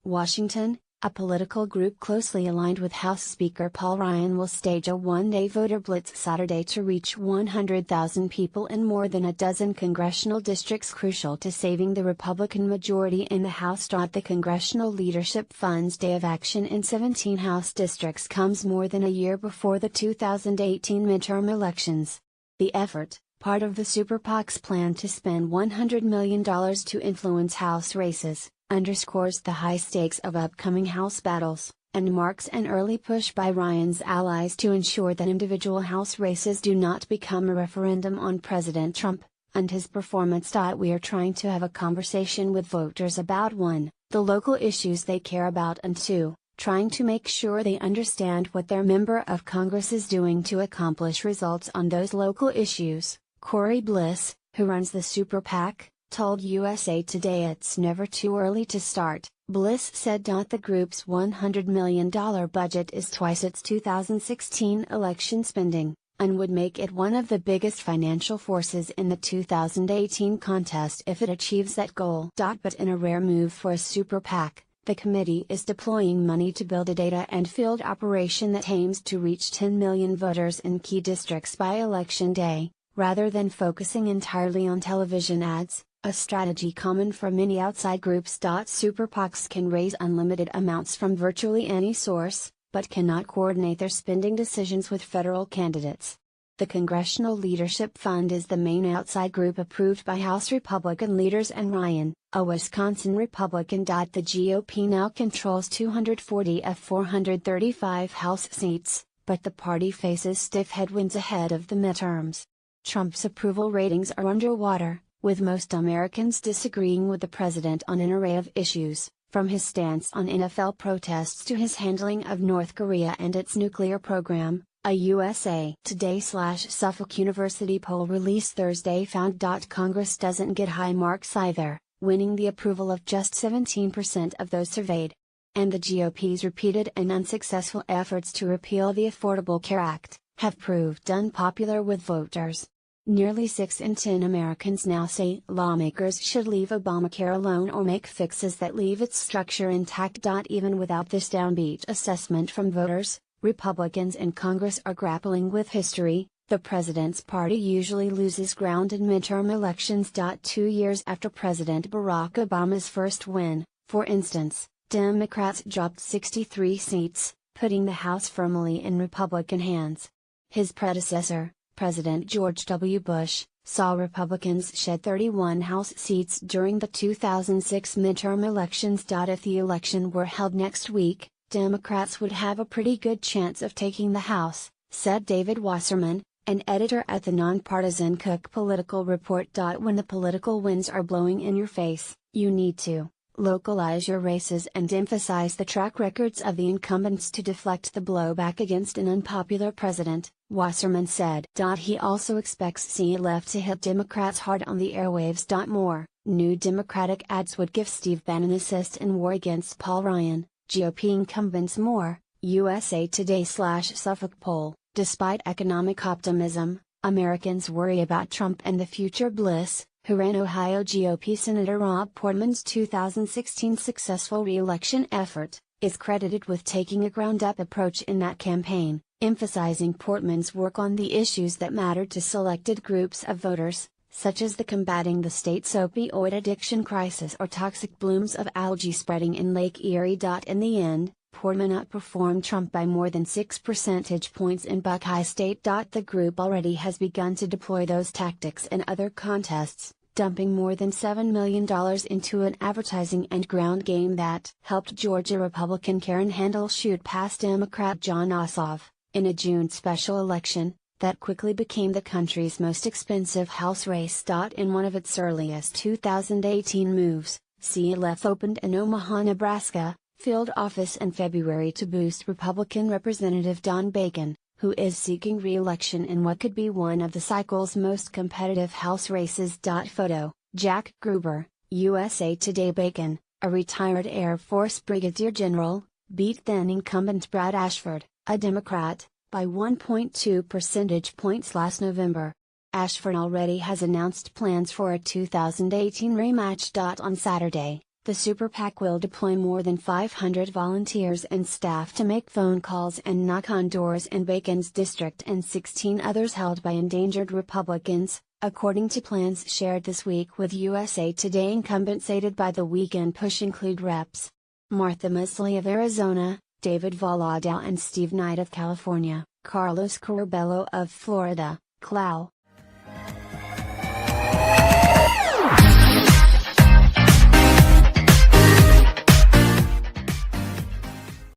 Washington, a political group closely aligned with House Speaker Paul Ryan will stage a one-day voter blitz Saturday to reach 100,000 people in more than a dozen congressional districts crucial to saving the Republican majority in the House. The Congressional Leadership Fund's Day of Action in 17 House districts comes more than a year before the 2018 midterm elections. The effort, part of the Super PAC's plan to spend $100 million to influence House races, underscores the high stakes of upcoming House battles, and marks an early push by Ryan's allies to ensure that individual House races do not become a referendum on President Trump and his performance. We are trying to have a conversation with voters about 1, the local issues they care about, and 2, trying to make sure they understand what their member of Congress is doing to accomplish results on those local issues, Corey Bliss, who runs the Super PAC, told USA Today. It's never too early to start, Bliss said. The group's $100 million budget is twice its 2016 election spending, and would make it one of the biggest financial forces in the 2018 contest if it achieves that goal. But in a rare move for a Super PAC, the committee is deploying money to build a data and field operation that aims to reach 10 million voters in key districts by Election Day, rather than focusing entirely on television ads, a strategy common for many outside groups. Super PACs can raise unlimited amounts from virtually any source, but cannot coordinate their spending decisions with federal candidates. The Congressional Leadership Fund is the main outside group approved by House Republican leaders and Ryan, a Wisconsin Republican. The GOP now controls 240 of 435 House seats, but the party faces stiff headwinds ahead of the midterms. Trump's approval ratings are underwater, with most Americans disagreeing with the president on an array of issues, from his stance on NFL protests to his handling of North Korea and its nuclear program. A USA Today/Suffolk University poll released Thursday found. Congress doesn't get high marks either, winning the approval of just 17% of those surveyed. And the GOP's repeated and unsuccessful efforts to repeal the Affordable Care Act have proved unpopular with voters. Nearly 6 in 10 Americans now say lawmakers should leave Obamacare alone or make fixes that leave its structure intact. Even without this downbeat assessment from voters, Republicans in Congress are grappling with history. The president's party usually loses ground in midterm elections. 2 years after President Barack Obama's first win, for instance, Democrats dropped 63 seats, putting the House firmly in Republican hands. His predecessor, President George W. Bush, saw Republicans shed 31 House seats during the 2006 midterm elections. If the election were held next week, Democrats would have a pretty good chance of taking the House, said David Wasserman, an editor at the nonpartisan Cook Political Report. When the political winds are blowing in your face, you need to localize your races and emphasize the track records of the incumbents to deflect the blowback against an unpopular president, Wasserman said. He also expects CLF to hit Democrats hard on the airwaves. More new Democratic ads would give Steve Bannon assist in war against Paul Ryan, GOP incumbents. More, USA Today/Suffolk poll. Despite economic optimism, Americans worry about Trump and the future. Bliss, who ran Ohio GOP Senator Rob Portman's 2016 successful re-election effort, is credited with taking a ground-up approach in that campaign, emphasizing Portman's work on the issues that mattered to selected groups of voters, such as the combating the state's opioid addiction crisis or toxic blooms of algae spreading in Lake Erie. In the end, Portman outperformed Trump by more than 6 percentage points in Buckeye State. The group already has begun to deploy those tactics in other contests, dumping more than $7 million into an advertising and ground game that helped Georgia Republican Karen Handel shoot past Democrat Jon Ossoff, in a June special election, that quickly became the country's most expensive House race. In one of its earliest 2018 moves, CLF opened in Omaha, Nebraska, field office in February to boost Republican Representative Don Bacon, who is seeking re-election in what could be one of the cycle's most competitive House races. Photo, Jack Gruber, USA Today. Bacon, a retired Air Force Brigadier General, beat then incumbent Brad Ashford, a Democrat, by 1.2 percentage points last November. Ashford already has announced plans for a 2018 rematch. On Saturday, The super PAC will deploy more than 500 volunteers and staff to make phone calls and knock on doors in Bacon's district and 16 others held by endangered Republicans, according to plans shared this week with USA Today. Incumbents aided by the weekend push include Reps. Martha Mosley of Arizona, David Valadao and Steve Knight of California, Carlos Curbelo of Florida, Clau,